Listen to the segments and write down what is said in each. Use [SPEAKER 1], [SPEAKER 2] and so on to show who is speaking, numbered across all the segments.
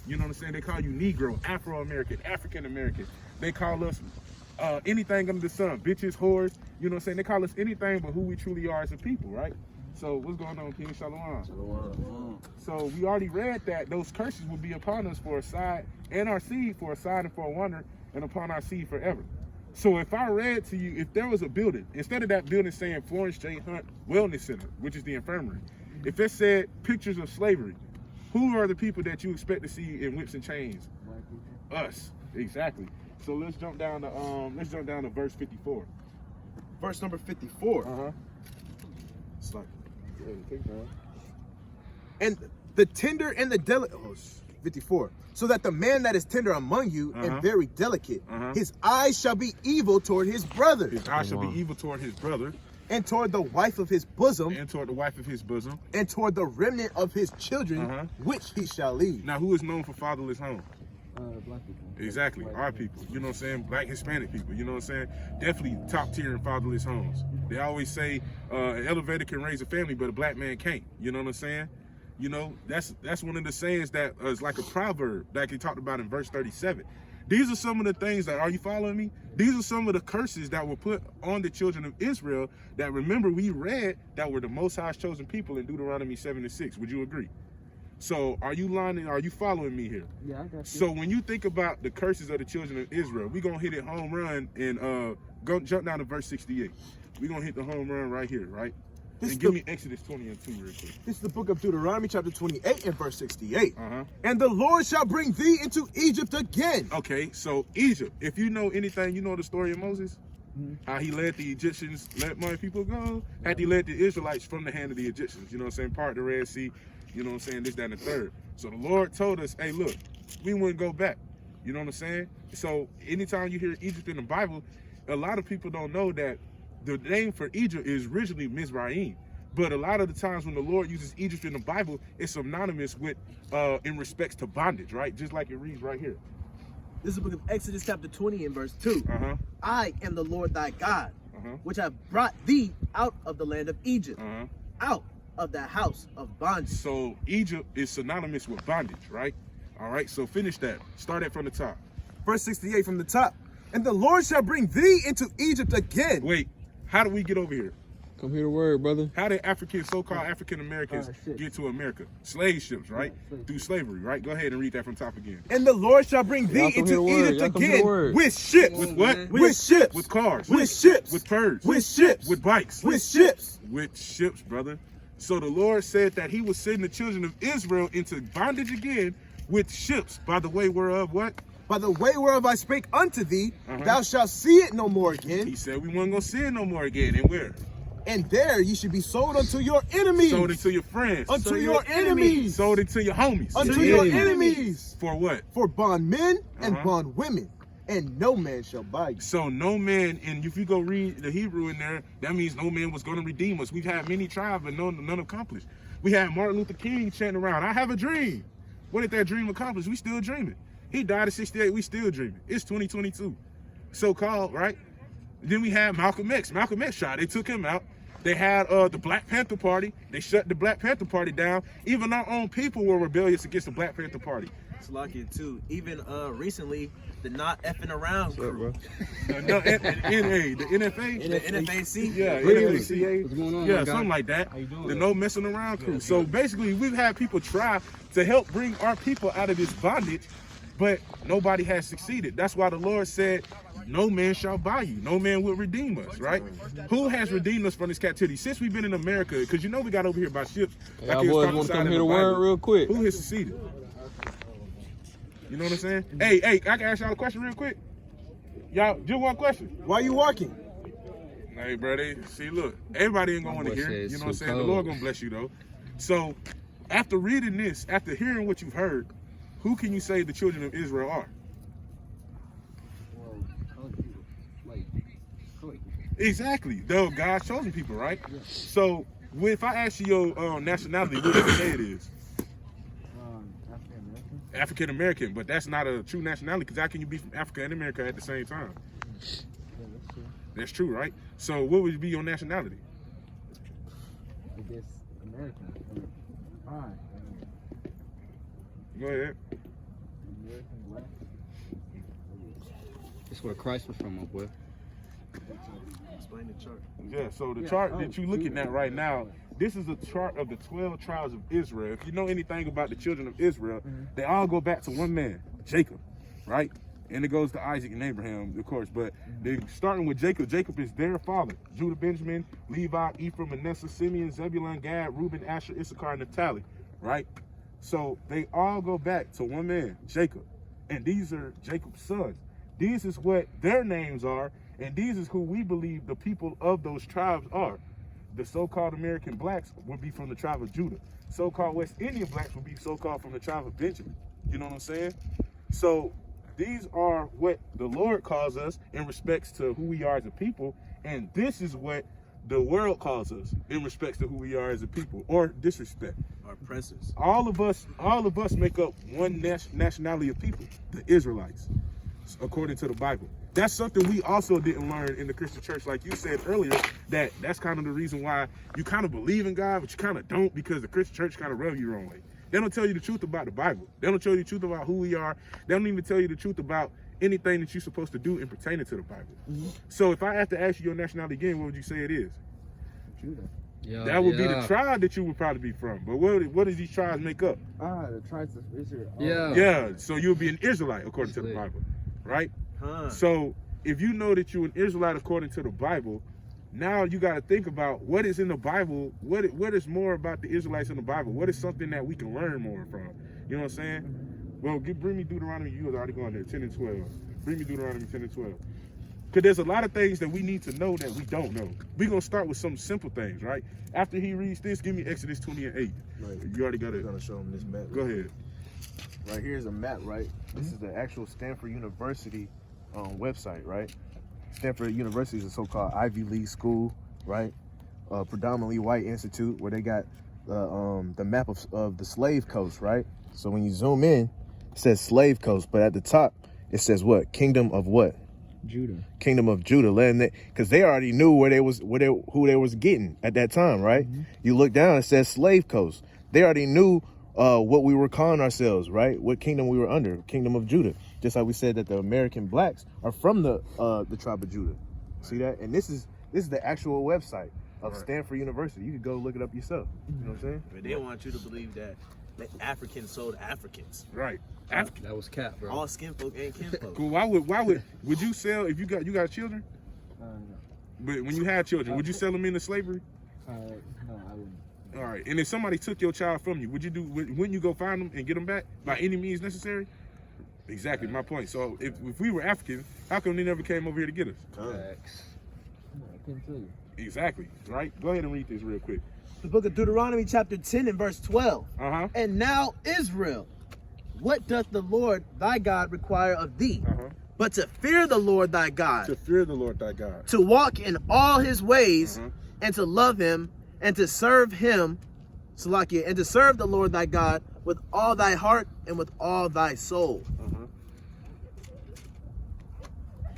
[SPEAKER 1] You know what I'm saying? They call you Negro, Afro-American, African-American. They call us anything under the sun, bitches, whores. You know what I'm saying? They call us anything but who we truly are as a people, right? So what's going on, King? Shalom.
[SPEAKER 2] Shalom.
[SPEAKER 1] So we already read that those curses will be upon us for a side, and our seed for a sign and for a wonder, and upon our seed forever. So if I read to you, if there was a building, instead of that building saying Florence J. Hunt Wellness Center, which is the infirmary, if it said pictures of slavery, who are the people that you expect to see in whips and chains? Us, exactly. So let's jump down to verse 54.
[SPEAKER 2] Verse number 54.
[SPEAKER 1] Uh-huh.
[SPEAKER 2] It's like,
[SPEAKER 1] Take time.
[SPEAKER 2] and the tender and the delicate, 54. So that the man that is tender among you and very delicate, his eyes shall be evil toward his brother.
[SPEAKER 1] His eyes shall be evil toward his brother.
[SPEAKER 2] And toward the wife of his bosom.
[SPEAKER 1] And toward the wife of his bosom.
[SPEAKER 2] And toward the remnant of his children, which he shall leave.
[SPEAKER 1] Now, who is known for fatherless home?
[SPEAKER 3] Black people.
[SPEAKER 1] Exactly, our people. You know what I'm saying? Black, Hispanic people. You know what I'm saying? Definitely top tier in fatherless homes. They always say an elevator can raise a family, but a black man can't. You know what I'm saying? You know, that's one of the sayings that is like a proverb that he talked about in verse 37. These are some of the things that, are you following me? These are some of the curses that were put on the children of Israel that, remember, we read that were the Most High's chosen people in Deuteronomy 7:6. Would you agree? So are you following me here?
[SPEAKER 3] Yeah, I got you.
[SPEAKER 1] So when you think about the curses of the children of Israel, we're going to hit it home run and go jump down to verse 68. We're going to hit the home run right here, right? And give me Exodus 20 and 2 real quick.
[SPEAKER 2] This is the book of Deuteronomy chapter 28 and verse 68. And the Lord shall bring thee into Egypt again.
[SPEAKER 1] Okay, so Egypt, if you know anything, you know the story of Moses? How he let the Egyptians let my people go? How he led the Israelites from the hand of the Egyptians, you know what I'm saying? Part the Red Sea, you know what I'm saying? This, that, and the third. So the Lord told us, hey, look, we wouldn't go back. You know what I'm saying? So anytime you hear Egypt in the Bible, a lot of people don't know that the name for Egypt is originally Mizraim. But a lot of the times when the Lord uses Egypt in the Bible, it's synonymous with, in respects to bondage, right? Just like it reads right here.
[SPEAKER 4] This is the book of Exodus chapter 20 and verse 2. I am the Lord thy God, which have brought thee out of the land of Egypt, out of the house of bondage.
[SPEAKER 1] So Egypt is synonymous with bondage, right? All right, so finish that. Start it from the top.
[SPEAKER 2] Verse 68 from the top. And the Lord shall bring thee into Egypt again.
[SPEAKER 1] Wait, how do we get over here?
[SPEAKER 3] Come hear the word, brother.
[SPEAKER 1] How did so-called African Americans get to America? Slave ships, right? Through slavery, right? Go ahead and read that from top again.
[SPEAKER 2] And the Lord shall bring thee into Egypt again with ships.
[SPEAKER 1] With what?
[SPEAKER 2] With ships.
[SPEAKER 1] With cars.
[SPEAKER 2] With ships.
[SPEAKER 1] With birds.
[SPEAKER 2] With ships.
[SPEAKER 1] With bikes.
[SPEAKER 2] With ships.
[SPEAKER 1] With ships, brother. So the Lord said that he was sending the children of Israel into bondage again with ships, by the way whereof what?
[SPEAKER 2] By the way whereof I spake unto thee, thou shalt see it no more again.
[SPEAKER 1] He said we weren't going to see it no more again. And where?
[SPEAKER 2] And there ye should be sold unto your enemies.
[SPEAKER 1] Sold into your friends.
[SPEAKER 2] Unto your enemies.
[SPEAKER 1] Sold into your homies.
[SPEAKER 2] Unto your enemies.
[SPEAKER 1] For what?
[SPEAKER 2] For bondmen and bondwomen. And no man shall buy you.
[SPEAKER 1] So no man, and if you go read the Hebrew in there, that means no man was going to redeem us. We've had many tribes, but none accomplished. We had Martin Luther King chanting around, I have a dream. What did that dream accomplish? We still dreaming. He died at 68, we still dreaming. It's 2022. So-called, right? Then we had Malcolm X. Malcolm X shot, they took him out. They had the Black Panther Party. They shut the Black Panther Party down. Even our own people were rebellious against the Black Panther Party.
[SPEAKER 4] It's lucky too. Even recently, the not effing around crew.
[SPEAKER 1] The NFA?
[SPEAKER 4] The NFAC?
[SPEAKER 1] Yeah,
[SPEAKER 3] NFAC. What's going on?
[SPEAKER 1] Yeah, something like that.
[SPEAKER 3] How you doing?
[SPEAKER 1] The no messing around crew. So basically, we've had people try to help bring our people out of this bondage, but nobody has succeeded. That's why the Lord said, no man shall buy you. No man will redeem us, right? Who has redeemed us from this captivity? Since we've been in America, because you know we got over here by ships.
[SPEAKER 3] Y'all boys want to come hear the word real quick?
[SPEAKER 1] Who has succeeded? You know what I'm saying? Hey, I can ask y'all a question real quick. Y'all, just one question.
[SPEAKER 2] Why are you walking?
[SPEAKER 1] Hey, bro, see, look, everybody ain't going to want to hear. You know what I'm saying? The Lord going to bless you, though. So, after reading this, after hearing what you've heard, who can you say the children of Israel are? Exactly. Though God's chosen people, right? Yeah. So, if I ask you your nationality, what do you say it is? African American, but that's not a true nationality, because how can you be from Africa and America at the same time?
[SPEAKER 3] Yeah, that's true.
[SPEAKER 1] That's true, right? So what would be your nationality?
[SPEAKER 3] I guess American. Fine.
[SPEAKER 1] Go ahead.
[SPEAKER 3] It's where Christ was from, my boy.
[SPEAKER 4] Explain the chart.
[SPEAKER 1] Yeah, so the chart that you're looking at right now, this is a chart of the 12 tribes of Israel. If you know anything about the children of Israel, they all go back to one man, Jacob, right? And it goes to Isaac and Abraham, of course, but they're starting with Jacob. Jacob is their father. Judah, Benjamin, Levi, Ephraim, Manasseh, Simeon, Zebulun, Gad, Reuben, Asher, Issachar, and Naphtali, right? So they all go back to one man, Jacob. And these are Jacob's sons. These is what their names are, and these is who we believe the people of those tribes are. The so-called American blacks would be from the tribe of Judah. So-called West Indian blacks would be so-called from the tribe of Benjamin. You know what I'm saying? So these are what the Lord calls us in respects to who we are as a people, and this is what the world calls us in respects to who we are as a people, or disrespect.
[SPEAKER 4] Our oppressors.
[SPEAKER 1] All of us make up one nationality of people, the Israelites, according to the Bible. That's something we also didn't learn in the Christian church, like you said earlier, that's kind of the reason why you kind of believe in God, but you kind of don't, because the Christian church kind of rub you the wrong way. They don't tell you the truth about the Bible. They don't tell you the truth about who we are. They don't even tell you the truth about anything that you're supposed to do in pertaining to the Bible. So if I have to ask you your nationality again, what would you say it is?
[SPEAKER 2] Judah.
[SPEAKER 3] Yeah,
[SPEAKER 1] That would be the tribe that you would probably be from. But what does these tribes make up?
[SPEAKER 5] The tribes of Israel.
[SPEAKER 1] Yeah, so you'll be an Israelite according to the Bible, right? So if you know that you're an Israelite according to the Bible, now you got to think about what is in the Bible, what is more about the Israelites in the Bible, what is something that we can learn more from. You know what I'm saying? Well, bring me Deuteronomy. You was already going there, 10 and 12. Bring me Deuteronomy 10 and 12. Because there's a lot of things that we need to know that we don't know. We're going to start with some simple things, right? After he reads this, give me Exodus 20 and 8.
[SPEAKER 2] Right.
[SPEAKER 1] You already got it.
[SPEAKER 2] I'm going to show him this map.
[SPEAKER 1] Go ahead.
[SPEAKER 2] Right here's a map, right? This is the actual Stanford University website, right? Stanford University is a so-called Ivy League school, right? Predominantly white institute where they got the map of the slave coast, right? So when you zoom in, it says slave coast, but at the top it says what? Kingdom of what?
[SPEAKER 5] Judah.
[SPEAKER 2] Kingdom of Judah, because they already knew who they was getting at that time, right? You look down, it says slave coast. They already knew what we were calling ourselves, right? What kingdom we were under, Kingdom of Judah. Just like we said that the American blacks are from the tribe of Judah. See that? And this is the actual website of Stanford University. You could go look it up yourself. You know what I'm saying?
[SPEAKER 4] But they want you to believe that Africans sold Africans.
[SPEAKER 1] Right.
[SPEAKER 3] That was cap, bro.
[SPEAKER 4] All skin folk and kin folk.
[SPEAKER 1] Cool. Why would you sell if you got children?
[SPEAKER 5] No.
[SPEAKER 1] But when you had children, would you sell them into slavery?
[SPEAKER 5] No, I wouldn't.
[SPEAKER 1] All right. And if somebody took your child from you, wouldn't you go find them and get them back by any means necessary? Exactly my point. So if we were African, how come they never came over here to get us?
[SPEAKER 3] Facts.
[SPEAKER 5] I couldn't tell you.
[SPEAKER 1] Exactly. Right. Go ahead and read this real quick.
[SPEAKER 4] The book of Deuteronomy chapter 10 and verse 12. And now Israel, what doth the Lord thy God require of thee? But to fear the Lord thy God.
[SPEAKER 1] To fear the Lord thy God.
[SPEAKER 4] To walk in all his ways and to love him and to serve him, Salakia, and to serve the Lord thy God with all thy heart and with all thy soul.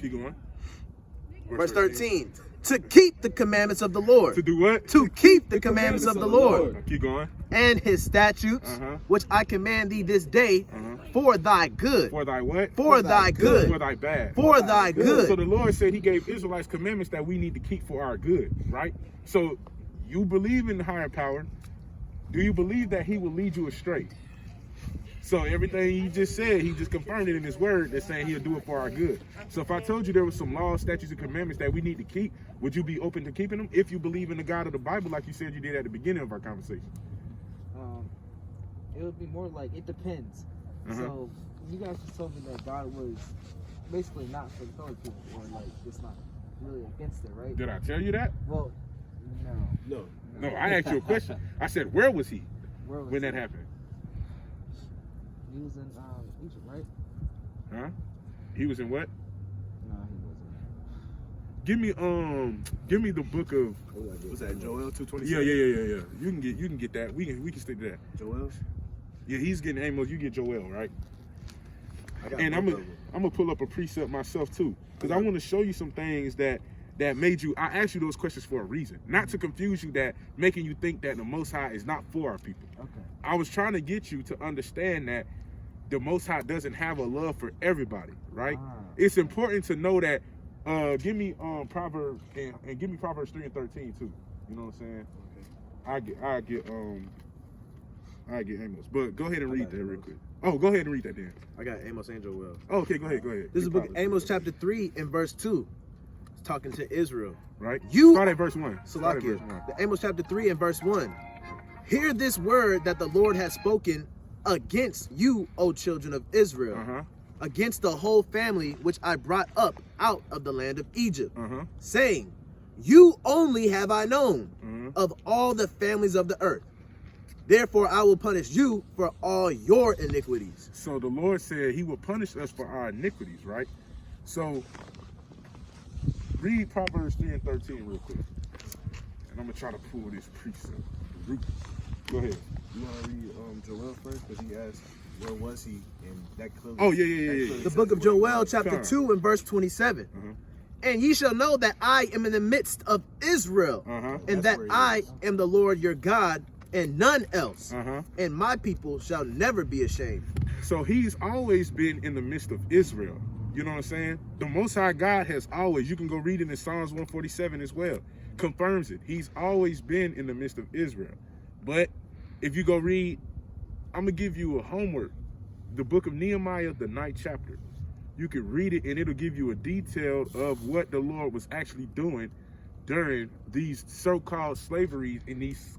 [SPEAKER 1] Keep going.
[SPEAKER 4] Verse 13. To keep the commandments of the Lord.
[SPEAKER 1] To do what?
[SPEAKER 4] To keep the commandments of the Lord.
[SPEAKER 1] Keep going.
[SPEAKER 4] And his statutes, which I command thee this day, for thy good.
[SPEAKER 1] For thy what?
[SPEAKER 4] For thy good.
[SPEAKER 1] For thy bad.
[SPEAKER 4] For thy good.
[SPEAKER 1] So the Lord said he gave Israelites commandments that we need to keep for our good, right? So you believe in the higher power. Do you believe that he will lead you astray? So everything he just said, he just confirmed it in his word that's saying he'll do it for our good. So if I told you there was some laws, statutes, and commandments that we need to keep, would you be open to keeping them if you believe in the God of the Bible like you said you did at the beginning of our conversation?
[SPEAKER 5] It would be more like, it depends. So you guys just told me that God was basically not for the colored people, or like it's not really against it, right?
[SPEAKER 1] Did I tell you that?
[SPEAKER 5] Well, no.
[SPEAKER 1] No, I asked you a question. I said, where was he when that happened?
[SPEAKER 5] He was in Egypt, right?
[SPEAKER 1] Huh? He was in what?
[SPEAKER 5] No, he wasn't.
[SPEAKER 1] Give me the book of.
[SPEAKER 2] Was that Joel 2:27?
[SPEAKER 1] Yeah. You can get that. We can stick to that.
[SPEAKER 2] Joel?
[SPEAKER 1] Yeah, he's getting Amos. You get Joel, right? And I'm gonna pull up a precept myself too, because I want to show you some things that made you. I asked you those questions for a reason, not to confuse you, that making you think that the Most High is not for our people.
[SPEAKER 5] Okay.
[SPEAKER 1] I was trying to get you to understand that the Most High doesn't have a love for everybody, right? It's important to know that. Give me Proverbs and give me Proverbs 3 and 13 too. You know what I'm saying? Okay. I get Amos, but go ahead and read that real quick. Oh, go ahead and read that then.
[SPEAKER 2] I got Amos and Joel.
[SPEAKER 1] Oh, okay, go ahead.
[SPEAKER 4] This is the book of Amos chapter 3 and verse 2. It's talking to Israel.
[SPEAKER 1] Right.
[SPEAKER 4] You
[SPEAKER 1] start at verse 1.
[SPEAKER 4] The Amos chapter 3 and verse 1. Hear this word that the Lord has spoken against you, O children of Israel, against the whole family which I brought up out of the land of Egypt, saying, you only have I known of all the families of the earth. Therefore I will punish you for all your iniquities.
[SPEAKER 1] So the Lord said he will punish us for our iniquities, right? So read Proverbs 3 and 13 real quick. And I'm going to try to pull this precept. Go ahead.
[SPEAKER 2] You want to read Joel first? Because he asked, where was he? And that clearly.
[SPEAKER 1] Oh, yeah.
[SPEAKER 4] The book of Joel chapter 2 and verse 27. And ye shall know that I am in the midst of Israel, and that I am the Lord your God, and none else, and my people shall never be ashamed.
[SPEAKER 1] So he's always been in the midst of Israel. You know what I'm saying? The Most High God has always, you can go read it in Psalms 147 as well, confirms it. He's always been in the midst of Israel. But if you go read, I'm going to give you a homework, the book of Nehemiah, the 9th chapter. You can read it and it'll give you a detail of what the Lord was actually doing during these so-called slaveries in these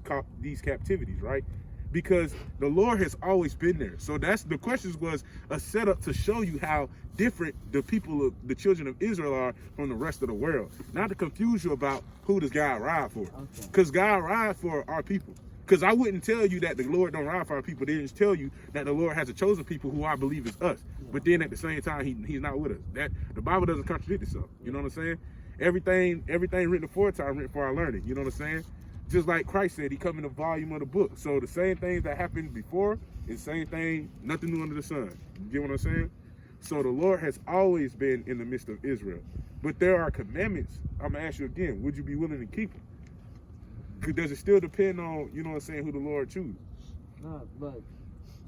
[SPEAKER 1] captivities, right? Because the Lord has always been there. So that's the questions was a setup to show you how different the people of the children of Israel are from the rest of the world. Not to confuse you about who does God ride for. Because God ride for our people. Because I wouldn't tell you that the Lord don't ride for our people. They just tell you that the Lord has a chosen people who I believe is us. But then at the same time, he's not with us. That the Bible doesn't contradict itself. You know what I'm saying? Everything written aforetime written for our learning. You know what I'm saying? Just like Christ said, he come in the volume of the book. So the same things that happened before is the same thing, nothing new under the sun. You get what I'm saying? So the Lord has always been in the midst of Israel. But there are commandments. I'm going to ask you again, would you be willing to keep them? Does it still depend on, you know what I'm saying, who the Lord chooses?
[SPEAKER 5] No, but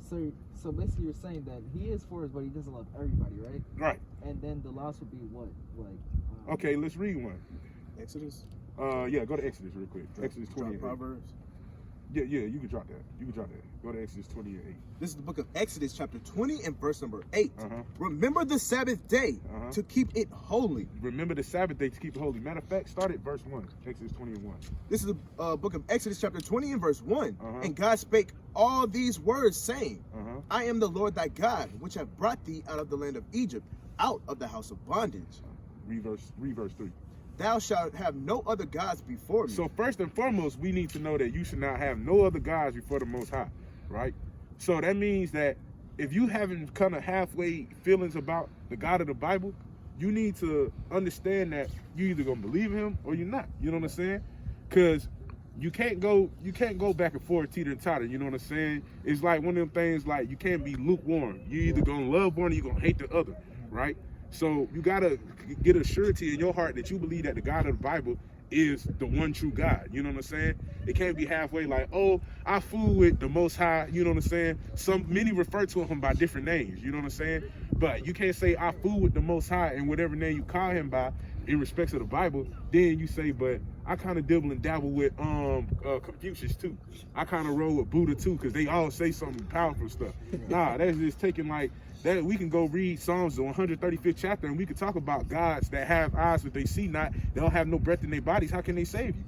[SPEAKER 5] so basically you're saying that he is for us, but he doesn't love everybody, right?
[SPEAKER 1] Right.
[SPEAKER 5] And then the loss would be what?
[SPEAKER 1] Okay, let's read one.
[SPEAKER 2] Exodus?
[SPEAKER 1] Yeah, go to Exodus real quick. Exodus 28.
[SPEAKER 2] Proverbs?
[SPEAKER 1] Yeah, you can drop that. Go to Exodus 28.
[SPEAKER 4] This is the book of Exodus chapter 20 and verse number 8. Remember the Sabbath day to keep it holy.
[SPEAKER 1] Remember the Sabbath day to keep it holy. Matter of fact, start at verse 1. Exodus 20 and 1.
[SPEAKER 4] This is the book of Exodus chapter 20 and verse 1. And God spake all these words, saying, I am the Lord thy God, which have brought thee out of the land of Egypt, out of the house of bondage.
[SPEAKER 1] Read verse 3.
[SPEAKER 4] Thou shalt have no other gods before me.
[SPEAKER 1] So first and foremost, we need to know that you should not have no other gods before the Most High, right? So that means that if you having kind of halfway feelings about the God of the Bible, you need to understand that you either gonna believe him or you're not. You know what I'm saying? Because you can't go back and forth, teeter and totter. You know what I'm saying? It's like one of them things like you can't be lukewarm. You either gonna love one or you gonna hate the other, right? So you gotta get a surety in your heart that you believe that the God of the Bible is the one true God. You know what I'm saying? It can't be halfway like, oh, I fool with the Most High. You know what I'm saying? Many refer to him by different names. You know what I'm saying? But you can't say I fool with the Most High and whatever name you call him by in respects of the Bible. Then you say, but I kind of dibble and dabble with Confucius too. I kind of roll with Buddha too, because they all say some powerful stuff. Nah, that's just taking like that. We can go read Psalms, the 135th chapter, and we can talk about gods that have eyes but they see not. They don't have no breath in their bodies. How can they save you?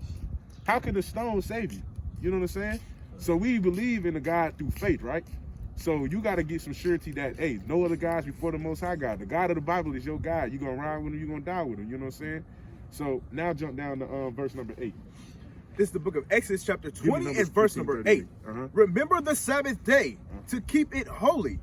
[SPEAKER 1] How can the stone save you? You know what I'm saying? So we believe in a God through faith, right? So you got to get some surety that, hey, no other gods before the Most High God. The God of the Bible is your God. You're going to ride with him, you're going to die with him. You know what I'm saying? So now jump down to verse number 8.
[SPEAKER 4] This is the book of Exodus chapter 20 and verse number 8. Remember the Sabbath day to keep it holy.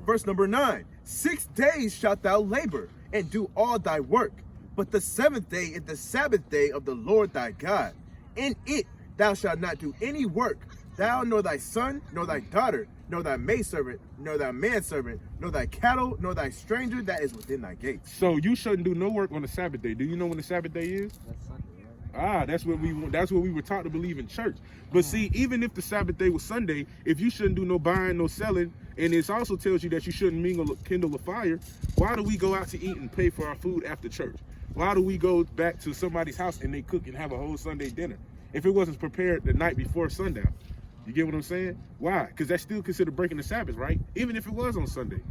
[SPEAKER 4] Verse number 9. 6 days shalt thou labor and do all thy work. But the 7th day is the Sabbath day of the Lord thy God. In it thou shalt not do any work, thou nor thy son, nor thy daughter, nor thy maidservant, nor thy manservant, nor thy cattle, nor thy stranger that is within thy gates.
[SPEAKER 1] So you shouldn't do no work on the Sabbath day. Do you know when the Sabbath day is?
[SPEAKER 5] That's Sunday,
[SPEAKER 1] That's what we were taught to believe in church. But see, even if the Sabbath day was Sunday, if you shouldn't do no buying, no selling, and it also tells you that you shouldn't kindle a fire, why do we go out to eat and pay for our food after church? Why do we go back to somebody's house and they cook and have a whole Sunday dinner if it wasn't prepared the night before sundown? You get what I'm saying? Why? Because that's still considered breaking the Sabbath, right? Even if it was on Sunday.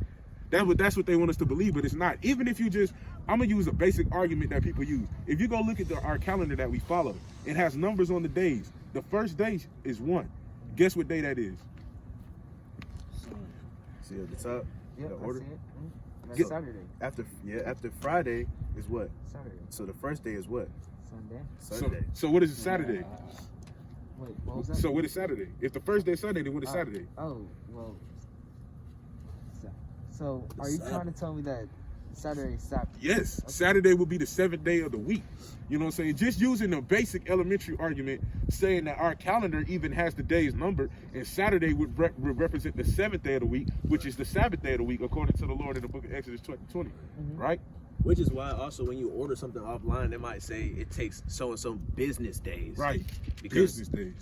[SPEAKER 1] That's what they want us to believe, but it's not. Even if you just, I'm going to use a basic argument that people use. If you go look at our calendar that we follow, it has numbers on the days. The first day is 1. Guess what day that is?
[SPEAKER 2] See at the top?
[SPEAKER 5] Yeah,
[SPEAKER 2] the
[SPEAKER 5] I
[SPEAKER 2] order?
[SPEAKER 5] see it. That's
[SPEAKER 2] Yeah.
[SPEAKER 5] Saturday.
[SPEAKER 2] After Friday is what?
[SPEAKER 5] Saturday.
[SPEAKER 2] So the first day is what?
[SPEAKER 5] Sunday.
[SPEAKER 2] Sunday.
[SPEAKER 1] So what is it Saturday?
[SPEAKER 5] Wait, what was that?
[SPEAKER 1] So what is Saturday? If the first day is Sunday, then what is Saturday?
[SPEAKER 5] Oh, well. So are you trying to tell me that Saturday is Sabbath?
[SPEAKER 1] Yes,
[SPEAKER 5] Okay.
[SPEAKER 1] Saturday will be the 7th day of the week. You know what I'm saying? Just using a basic elementary argument, saying that our calendar even has the days numbered, and Saturday would represent the 7th day of the week, which is the Sabbath day of the week, according to the Lord in the book of Exodus 20, right?
[SPEAKER 6] Which is why also when you order something offline, they might say it takes so and so business days.
[SPEAKER 1] Right.
[SPEAKER 6] Because
[SPEAKER 1] Business days.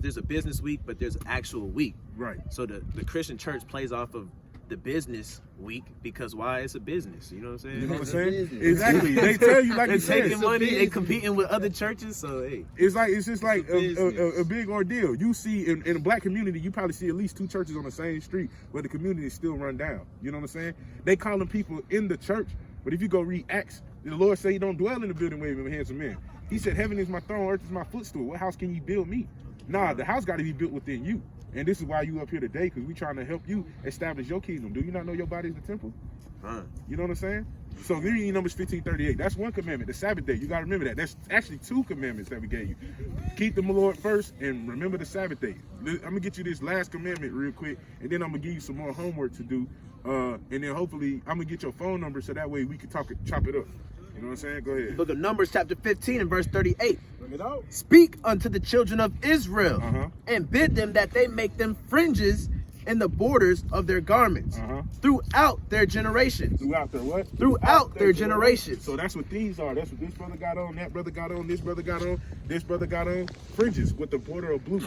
[SPEAKER 6] there's a business week, but there's an actual week.
[SPEAKER 1] Right.
[SPEAKER 6] So the Christian church plays off of the business week because why? It's a business. You know what I'm saying?
[SPEAKER 1] You know what I'm
[SPEAKER 3] It's a
[SPEAKER 1] saying?
[SPEAKER 3] business.
[SPEAKER 1] Exactly. They tell you like
[SPEAKER 6] They're
[SPEAKER 1] you said.
[SPEAKER 6] taking money, they competing with other churches. So hey,
[SPEAKER 1] It's just like
[SPEAKER 3] business.
[SPEAKER 1] a big ordeal. You see in a black community, you probably see at least 2 churches on the same street where the community is still run down. You know what I'm saying? They calling people in the church, but if you go read Acts, the Lord say He don't dwell in the building where He hands of men. He said, "Heaven is my throne, earth is my footstool. What house can you build me?" Nah, the house got to be built within you. And this is why you up here today, because we trying to help you establish your kingdom. Do you not know your body is the temple? You know what I'm saying? So read Numbers 15:38. That's one commandment, the Sabbath day. You got to remember that. That's actually 2 commandments that we gave you. Keep the Lord first and remember the Sabbath day. I'm going to get you this last commandment real quick, and then I'm going to give you some more homework to do. And then hopefully I'm going to get your phone number so that way we can chop it up. You know what I'm saying? Go ahead.
[SPEAKER 6] Book of Numbers chapter 15 and verse 38.
[SPEAKER 4] Bring it out.
[SPEAKER 6] Speak unto the children of Israel
[SPEAKER 1] Uh-huh.
[SPEAKER 6] and bid them that they make them fringes in the borders of their garments throughout their generations.
[SPEAKER 1] Throughout their what?
[SPEAKER 6] Throughout their generations.
[SPEAKER 1] So that's what these are. That's what this brother got on, that brother got on, this brother got on, this brother got on. Fringes with the border of blue.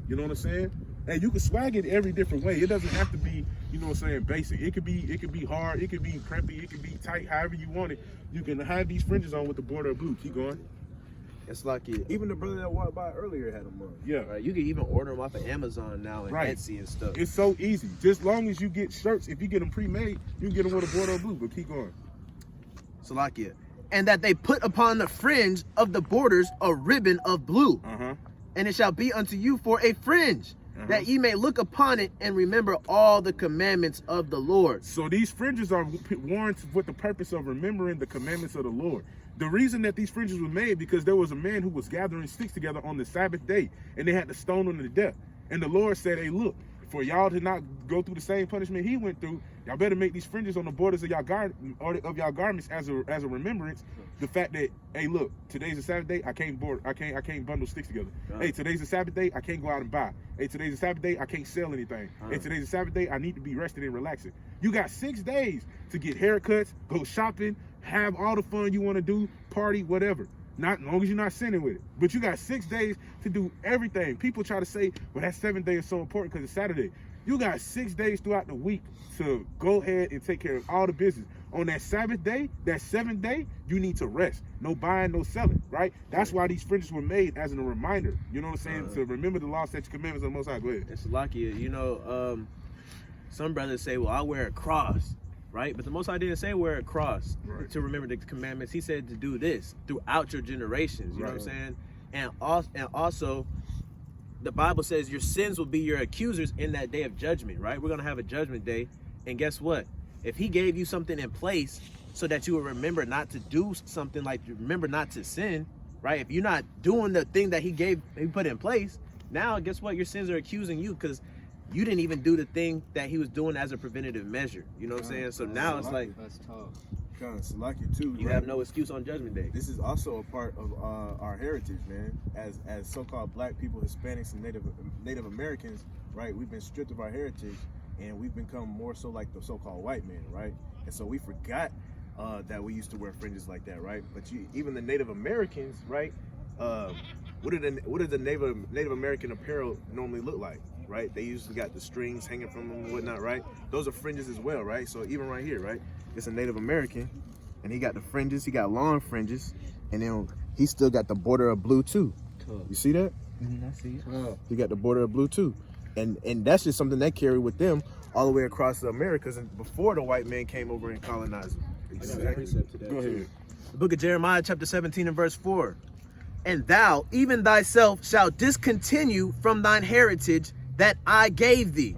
[SPEAKER 1] You know what I'm saying? And you can swag it every different way. It doesn't have to be, you know what I'm saying, basic. It could be hard, it could be preppy, it could be tight, however you want it. You can have these fringes on with the border of blue. Keep going.
[SPEAKER 6] It's like it.
[SPEAKER 4] Even the brother that walked by earlier had them on.
[SPEAKER 1] Yeah.
[SPEAKER 6] Right, you can even order them off of Amazon now and
[SPEAKER 1] Right.
[SPEAKER 6] Etsy and stuff.
[SPEAKER 1] It's so easy. Just long as you get shirts, if you get them pre-made, you can get them with a border of blue. But keep going.
[SPEAKER 6] Salakia. And that they put upon the fringe of the borders a ribbon of blue. And it shall be unto you for a fringe, that ye may look upon it and remember all the commandments of the Lord.
[SPEAKER 1] So these fringes are worn with the purpose of remembering the commandments of the Lord. The reason that these fringes were made because there was a man who was gathering sticks together on the Sabbath day, and they had to stone him to death. And the Lord said, "Hey, look, for y'all to not go through the same punishment he went through, y'all better make these fringes on the borders of y'all garments as a remembrance. The fact that, hey, look, today's a Sabbath day, I can't bundle sticks together. Hey, today's a Sabbath day, I can't go out and buy. Hey, today's a Sabbath day, I can't sell anything. Hey, today's a Sabbath day, I need to be rested and relaxing. You got 6 days to get haircuts, go shopping, have all the fun you want to do, party, whatever. Not as long as you're not sinning with it. But you got 6 days to do everything. People try to say, well, that 7th day is so important because it's Saturday. You got 6 days throughout the week to go ahead and take care of all the business. On that Sabbath day, that 7th day, you need to rest. No buying, no selling, right? That's why these fringes were made as a reminder. You know what I'm saying? To remember the law, statutes, commandments of the Most High. Go ahead.
[SPEAKER 6] It's Salakia. You know, some brothers say, well, I wear a cross. Right? But the Most High didn't say wear a cross to remember the commandments. He said to do this throughout your generations. You know what I'm saying? And also, the Bible says your sins will be your accusers in that day of judgment, right? We're going to have a judgment day. And guess what? If he gave you something in place so that you will remember not to do something, like remember not to sin, right? If you're not doing the thing that he put in place, now guess what? Your sins are accusing you because you didn't even do the thing that he was doing as a preventative measure. You know what I'm saying? So now it's like,
[SPEAKER 3] That's tough.
[SPEAKER 4] Kind of Salaki too.
[SPEAKER 6] you
[SPEAKER 4] right?
[SPEAKER 6] have no excuse on Judgment Day.
[SPEAKER 4] This is also a part of our heritage, man. As so-called Black people, Hispanics, and Native Americans, right? We've been stripped of our heritage, and we've become more so like the so-called white man, right? And so we forgot that we used to wear fringes like that, right? But even the Native Americans, right?
[SPEAKER 6] what did the Native American apparel normally look like, right? They usually got the strings hanging from them and whatnot, right? Those are fringes as well, right? So even right here, right? It's a Native American, and he got the fringes. He got long fringes, and then he still got the border of blue too. You see that?
[SPEAKER 5] I see it.
[SPEAKER 6] He got the border of blue too, and that's just something they carry with them all the way across the Americas, and before the white man came over and colonized them.
[SPEAKER 1] Exactly. Go ahead.
[SPEAKER 6] The book of Jeremiah, chapter 17 and verse 4. And thou, even thyself, shalt discontinue from thine heritage that I gave thee,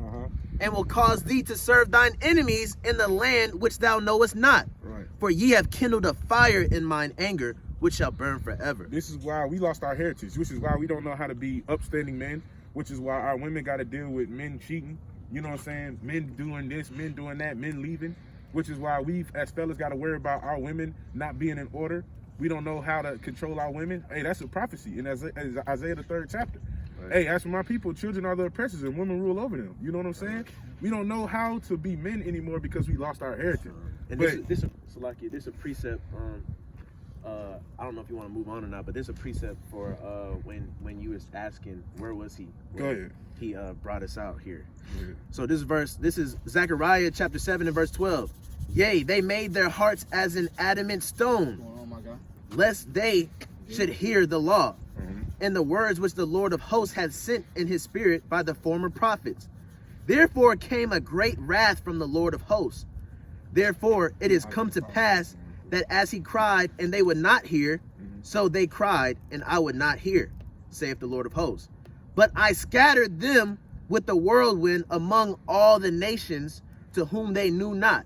[SPEAKER 6] and will cause thee to serve thine enemies in the land which thou knowest not.
[SPEAKER 1] Right.
[SPEAKER 6] For ye have kindled a fire in mine anger, which shall burn forever.
[SPEAKER 1] This is why we lost our heritage, which is why we don't know how to be upstanding men, which is why our women got to deal with men cheating. You know what I'm saying? Men doing this, men doing that, men leaving, which is why we as fellas got to worry about our women not being in order. We don't know how to control our women. Hey, that's a prophecy in Isaiah the 3rd chapter. Right. Hey, as for my people, children are the oppressors and women rule over them. You know what I'm saying? We don't know how to be men anymore because we lost our heritage.
[SPEAKER 6] And
[SPEAKER 1] but
[SPEAKER 6] this is a precept. I don't know if you want to move on or not, but there's a precept for when you was asking where was he?
[SPEAKER 1] Go ahead.
[SPEAKER 6] He brought us out here. So this is Zechariah chapter 7 and verse 12. Yea, they made their hearts as an adamant stone,
[SPEAKER 5] Oh my God.
[SPEAKER 6] lest they should hear the law and the words which the Lord of hosts had sent in his spirit by the former prophets. Therefore came a great wrath from the Lord of hosts. Therefore it is come to pass that as he cried and they would not hear, so they cried and I would not hear, saith the Lord of hosts. But I scattered them with the whirlwind among all the nations to whom they knew not.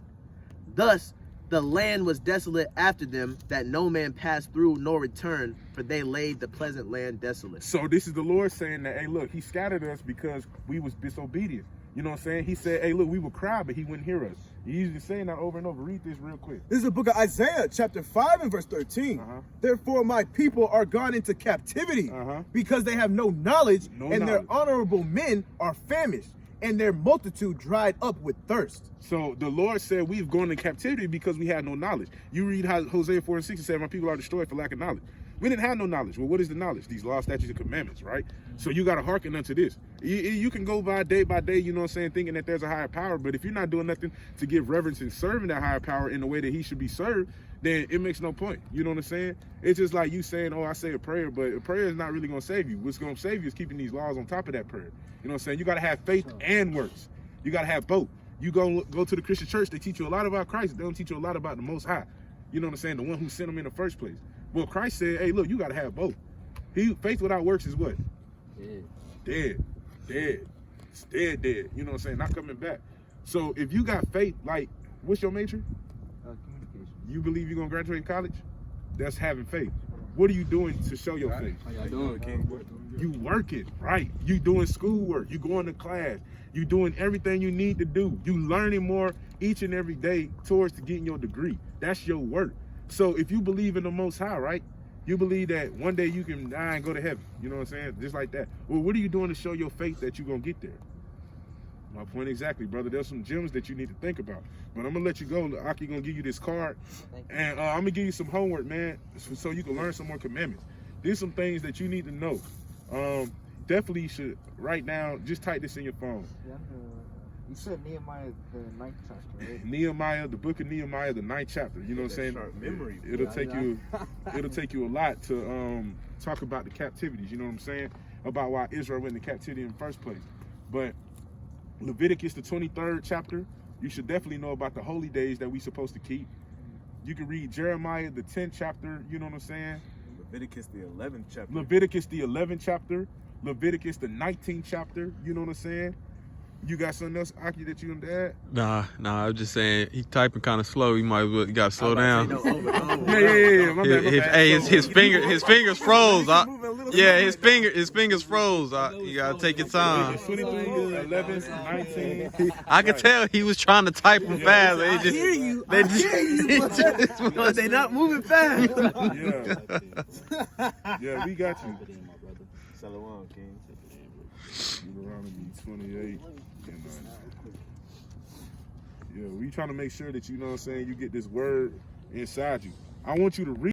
[SPEAKER 6] Thus the land was desolate after them, that no man passed through nor returned, for they laid the pleasant land desolate.
[SPEAKER 1] So this is the Lord saying that, hey, look, he scattered us because we was disobedient. You know what I'm saying? He said, hey, look, we would cry, but he wouldn't hear us. He's usually saying that over and over. Read this real quick.
[SPEAKER 4] This is the book of Isaiah, chapter 5 and verse 13. Therefore my people are gone into captivity because they have no knowledge, their honorable men are famished, and their multitude dried up with thirst.
[SPEAKER 1] So the Lord said we've gone into captivity because we had no knowledge. You read how Hosea 4 and 6 said, my people are destroyed for lack of knowledge. We didn't have no knowledge. Well, what is the knowledge? These laws, statutes, and commandments, right? So you got to hearken unto this. You can go by day, you know what I'm saying, thinking that there's a higher power, but if you're not doing nothing to give reverence and serving that higher power in the way that he should be served, then it makes no point. You know what I'm saying? It's just like you saying, oh, I say a prayer, but a prayer is not really going to save you. What's going to save you is keeping these laws on top of that prayer. You know what I'm saying? You got to have faith and works. You got to have both. You go to the Christian church, they teach you a lot about Christ. They don't teach you a lot about the Most High. You know what I'm saying? The one who sent them in the first place. Well, Christ said, hey, look, you got to have both. Faith without works is what? Dead. It's dead. You know what I'm saying? Not coming back. So if you got faith, like, what's your major?
[SPEAKER 5] Communication.
[SPEAKER 1] You believe you're going to graduate college? That's having faith. What are you doing to show your faith?
[SPEAKER 3] How y'all doing, King?
[SPEAKER 1] You working, right? You doing schoolwork. You going to class. You doing everything you need to do. You learning more each and every day towards getting your degree. That's your work. So if you believe in the Most High, right? You believe that one day you can die and go to heaven. You know what I'm saying? Just like that. Well, what are you doing to show your faith that you're going to get there? My point exactly, brother. There's some gems that you need to think about. But I'm going to let you go. Aki going to give you this card. And I'm going to give you some homework, man, so you can learn some more commandments. There's some things that you need to know. Definitely you should, right now, just type this in your phone.
[SPEAKER 5] Yeah, you said Nehemiah, the 9th chapter, right?
[SPEAKER 1] Nehemiah, the book of Nehemiah, the 9th chapter. You know what I'm saying?
[SPEAKER 4] Sharp memory.
[SPEAKER 1] It'll take you a lot to talk about the captivities. You know what I'm saying? About why Israel went into captivity in the first place. But Leviticus, the 23rd chapter, you should definitely know about the holy days that we supposed to keep. You can read Jeremiah, the 10th chapter. You know what I'm saying?
[SPEAKER 4] Leviticus, the 11th chapter.
[SPEAKER 1] Leviticus, the 11th chapter. Leviticus, the 19th chapter. You know what I'm saying? You got something else, Aki, that you want to add?
[SPEAKER 7] Nah, I was just saying he typing kind of slow. You might you gotta slow down.
[SPEAKER 1] Yeah. My bad.
[SPEAKER 7] His fingers froze. His fingers froze. You gotta take your time.
[SPEAKER 1] 23, 11, 19.
[SPEAKER 7] I could tell he was trying to type them fast.
[SPEAKER 6] I hear you, but they're not moving fast.
[SPEAKER 1] Yeah, we got you.
[SPEAKER 6] Shalom, King.
[SPEAKER 1] Deuteronomy 28. Yeah, we trying to make sure that, you know what I'm saying, you get this word inside you. I want you to read.